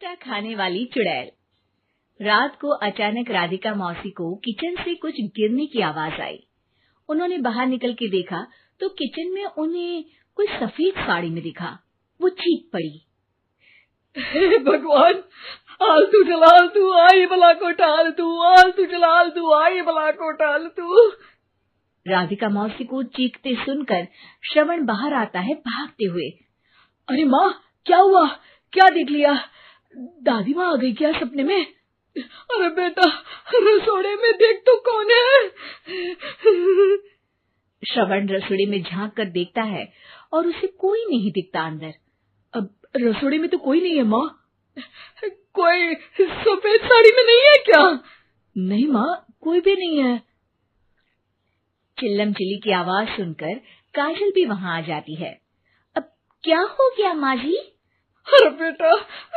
खट्टा खाने वाली चुड़ैल। रात को अचानक राधिका मौसी को किचन से कुछ गिरने की आवाज आई। उन्होंने बाहर निकल के देखा तो किचन में उन्हें कोई सफेद साड़ी में दिखा। वो चीख पड़ी, हे भगवान, आलतू जलाल तू आई बला को टाल तू, आलतू जलाल तू आई बला को टाल तू। राधिका मौसी को चीखते सुनकर श्रवण बाहर आता है भागते हुए। अरे माँ, क्या हुआ? क्या देख लिया? दादी माँ आ गई क्या सपने में? अरे बेटा, रसोड़े में देख तो कौन है? श्रवण रसोड़े में झांक कर देखता है और उसे कोई नहीं दिखता अंदर। अब रसोड़े में तो कोई नहीं है माँ। कोई सफेद साड़ी में नहीं है क्या? नहीं माँ, कोई भी नहीं है। चिल्लम चिल्ली की आवाज सुनकर काजल भी वहां आ जाती है। अब क्या हो गया माँ जी? अरे बेटा,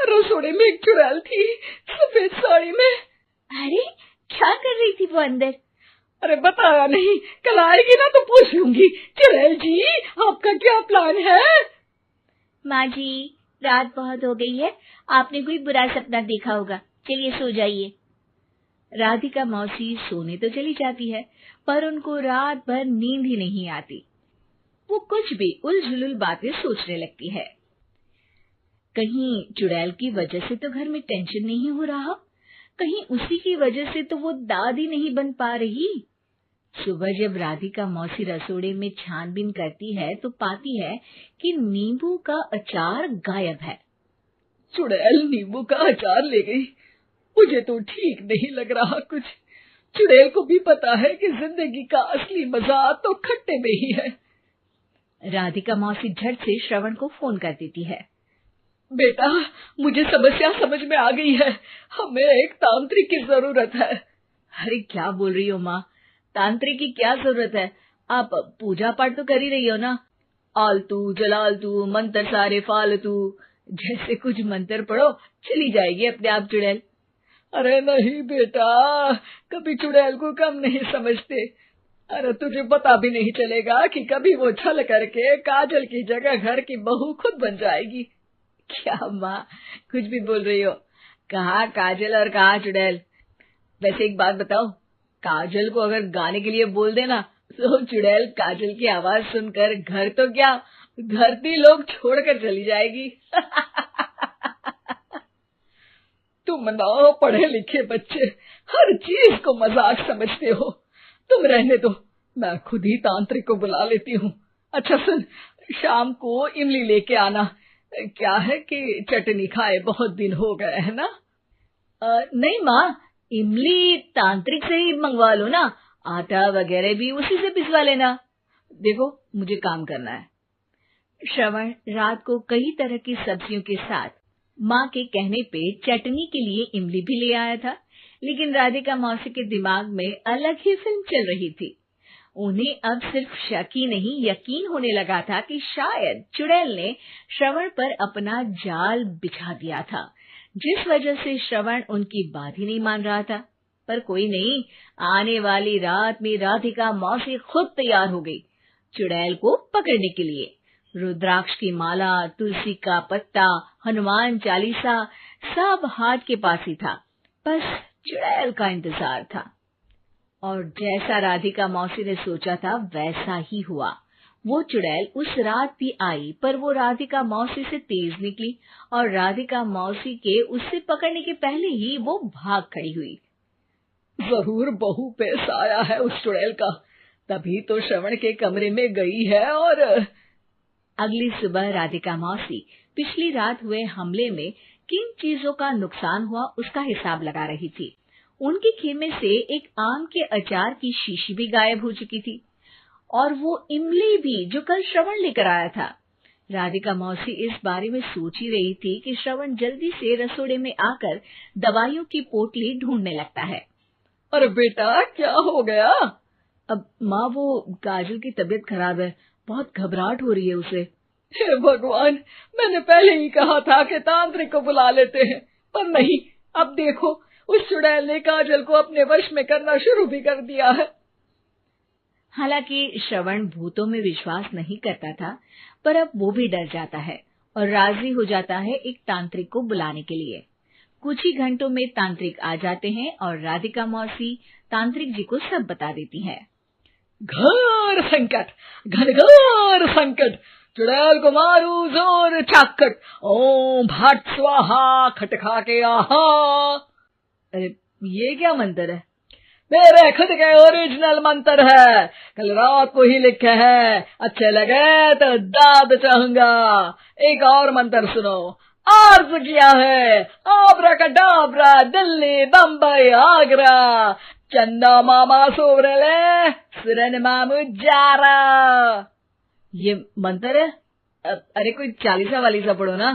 रसोड़े में एक चुड़ैल थी सफेद साड़ी में। अरे क्या कर रही थी वो अंदर? अरे बताया नहीं, कल आएगी ना तो पूछ लूंगी। चुड़ैल जी, आपका क्या प्लान है? माँ जी, रात बहुत हो गई है, आपने कोई बुरा सपना देखा होगा, चलिए सो जाइए। राधिका मौसी सोने तो चली जाती है, पर उनको रात भर नींद ही नहीं आती। वो कुछ भी उलझुल बातें सोचने लगती है। कहीं चुड़ैल की वजह से तो घर में टेंशन नहीं हो रहा, कहीं उसी की वजह से तो वो दादी नहीं बन पा रही। सुबह जब राधिका मौसी रसोड़े में छानबीन करती है तो पाती है कि नींबू का अचार गायब है। चुड़ैल नींबू का अचार ले गई? मुझे तो ठीक नहीं लग रहा कुछ। चुड़ैल को भी पता है कि जिंदगी का असली मजा तो खट्टे में ही है। राधिका मौसी झट से श्रवण को फोन कर देती है। बेटा, मुझे समस्या समझ में आ गई है, हमें एक तांत्रिक की जरूरत है। अरे क्या बोल रही हो माँ, तांत्रिक की क्या जरूरत है? आप पूजा पाठ तो कर ही रही हो ना। आलतू जलालतू मंत्र सारे फालतू जैसे कुछ मंत्र पढ़ो, चली जाएगी अपने आप चुड़ैल। अरे नहीं बेटा, कभी चुड़ैल को कम नहीं समझते। अरे तुझे पता भी नहीं चलेगा कि कभी वो छल करके काजल की जगह घर की बहू खुद बन जाएगी। क्या माँ, कुछ भी बोल रही हो? कहाँ काजल और कहाँ चुड़ैल? वैसे एक बात बताओ, काजल को अगर गाने के लिए बोल देना तो चुड़ैल काजल की आवाज सुनकर घर तो क्या, धरती लोग छोड़कर चली जाएगी। तुम ना पढ़े लिखे बच्चे हर चीज को मजाक समझते हो। तुम रहने दो, मैं खुद ही तांत्रिक को बुला लेती हूँ। अच्छा सुन, शाम को इमली लेके आना। क्या है कि चटनी खाए बहुत दिन हो गए है ना? नहीं माँ, इमली तांत्रिक से ही मंगवा लो ना, आटा वगैरह भी उसी से पिसवा लेना। देखो मुझे काम करना है। श्रवण रात को कई तरह की सब्जियों के साथ माँ के कहने पे चटनी के लिए इमली भी ले आया था, लेकिन राधिका मौसी के दिमाग में अलग ही फिल्म चल रही थी। उन्हें अब सिर्फ शक ही नहीं यकीन होने लगा था कि शायद चुड़ैल ने श्रवण पर अपना जाल बिछा दिया था, जिस वजह से श्रवण उनकी बात ही नहीं मान रहा था। पर कोई नहीं, आने वाली रात में राधिका मौसी खुद तैयार हो गई चुड़ैल को पकड़ने के लिए। रुद्राक्ष की माला, तुलसी का पत्ता, हनुमान चालीसा सब हाथ के पास ही था, बस चुड़ैल का इंतजार था। और जैसा राधिका मौसी ने सोचा था वैसा ही हुआ। वो चुड़ैल उस रात भी आई, पर वो राधिका मौसी से तेज निकली और राधिका मौसी के उससे पकड़ने के पहले ही वो भाग खड़ी हुई। जरूर बहू पे साया है उस चुड़ैल का, तभी तो श्रवण के कमरे में गई है। और अगली सुबह राधिका मौसी पिछली रात हुए हमले में किन चीजों का नुकसान हुआ उसका हिसाब लगा रही थी। उनके खेमे से एक आम के अचार की शीशी भी गायब हो चुकी थी और वो इमली भी जो कल श्रवण लेकर आया था। राधिका मौसी इस बारे में सोच ही रही थी कि श्रवण जल्दी से रसोड़े में आकर दवाइयों की पोटली ढूंढने लगता है। अरे बेटा, क्या हो गया? अब माँ, वो काजल की तबीयत खराब है, बहुत घबराहट हो रही है उसे। हे भगवान, मैंने पहले ही कहा था कि तांत्रिक को बुला लेते हैं, पर नहीं। अब देखो, उस चुड़ैल ने काजल को अपने वश में करना शुरू भी कर दिया है। हालांकि श्रवण भूतों में विश्वास नहीं करता था, पर अब वो भी डर जाता है और राजी हो जाता है एक तांत्रिक को बुलाने के लिए। कुछ ही घंटों में तांत्रिक आ जाते हैं और राधिका मौसी तांत्रिक जी को सब बता देती है। घोर संकट, घनघोर संकट, चुड़ैल को मारू जोर चाकट, ओम भट स्वाहा खटखा के आहा। अरे ये क्या मंत्र है? मेरे खुद के ओरिजिनल मंत्र है, कल रात को ही लिखे हैं, अच्छे लगे तो दाद चाहूंगा। एक और मंत्र सुनो। अर्ज किया है आब्राकडाब्रा, दिल्ली बम्बई आगरा, चंदा मामा सोवरले सुरन मामू जारा। ये मंत्र है? अरे कोई 40 वालीसा पढ़ो ना।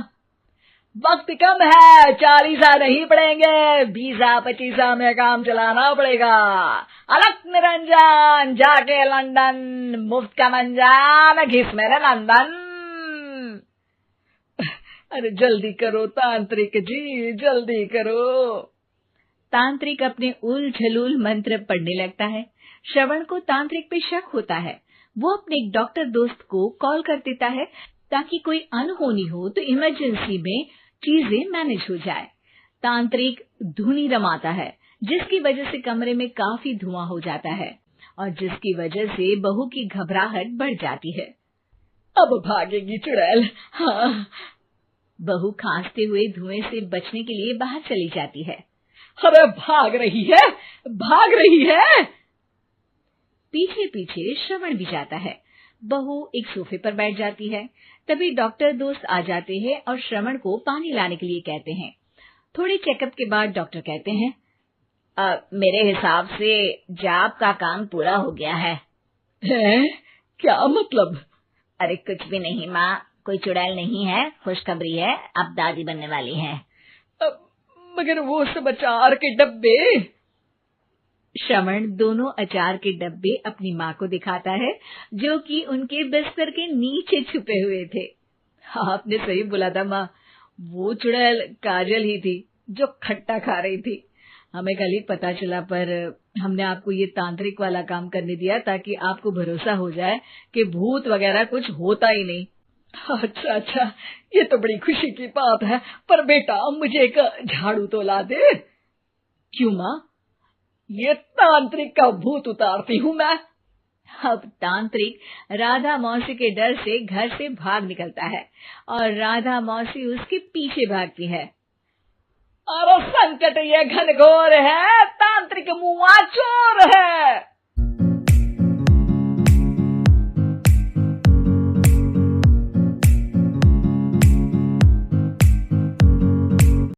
वक्त कम है, 40 नहीं पड़ेंगे, 20-25 में काम चलाना पड़ेगा। अलग निरंजन जाके लंदन, मुफ्त का मंजान घिस मेरे नंदन। अरे जल्दी करो तांत्रिक जी, जल्दी करो। तांत्रिक अपने उल झलूल मंत्र पढ़ने लगता है। श्रवण को तांत्रिक पे शक होता है। वो अपने एक डॉक्टर दोस्त को कॉल कर देता है ताकि कोई अनहोनी हो तो इमरजेंसी में चीजें मैनेज हो जाए। तांत्रिक धुनी रमाता है, जिसकी वजह से कमरे में काफी धुआं हो जाता है और जिसकी वजह से बहू की घबराहट बढ़ जाती है। अब भागेगी चुड़ैल। हाँ। बहू खांसते हुए धुएं से बचने के लिए बाहर चली जाती है। अरे भाग रही है, भाग रही है। पीछे पीछे श्रवण भी जाता है। बहू एक सोफे पर बैठ जाती है। तभी डॉक्टर दोस्त आ जाते हैं और श्रवण को पानी लाने के लिए कहते हैं। थोड़े चेकअप के बाद डॉक्टर कहते हैं, मेरे हिसाब से जाप का काम पूरा हो गया है। क्या मतलब? अरे कुछ भी नहीं माँ, कोई चुड़ैल नहीं है, खुशखबरी है, अब दादी बनने वाली है। मगर वो सब अचार के डब्बे। श्रवण दोनों अचार के डब्बे अपनी माँ को दिखाता है, जो कि उनके बिस्तर के नीचे छुपे हुए थे। आपने सही बोला था माँ, वो चुड़ैल काजल ही थी जो खट्टा खा रही थी। हमें कल ही पता चला, पर हमने आपको ये तांत्रिक वाला काम करने दिया ताकि आपको भरोसा हो जाए कि भूत वगैरह कुछ होता ही नहीं। अच्छा अच्छा, ये तो बड़ी खुशी की बात है, पर बेटा मुझे एक झाड़ू तो ला दे। क्यों माँ? ये तांत्रिक का भूत उतारती हूँ मैं। अब तांत्रिक राधा मौसी के डर से घर से भाग निकलता है और राधा मौसी उसके पीछे भागती है। अरे संकट ये घनघोर है, तांत्रिक मुआ चोर है।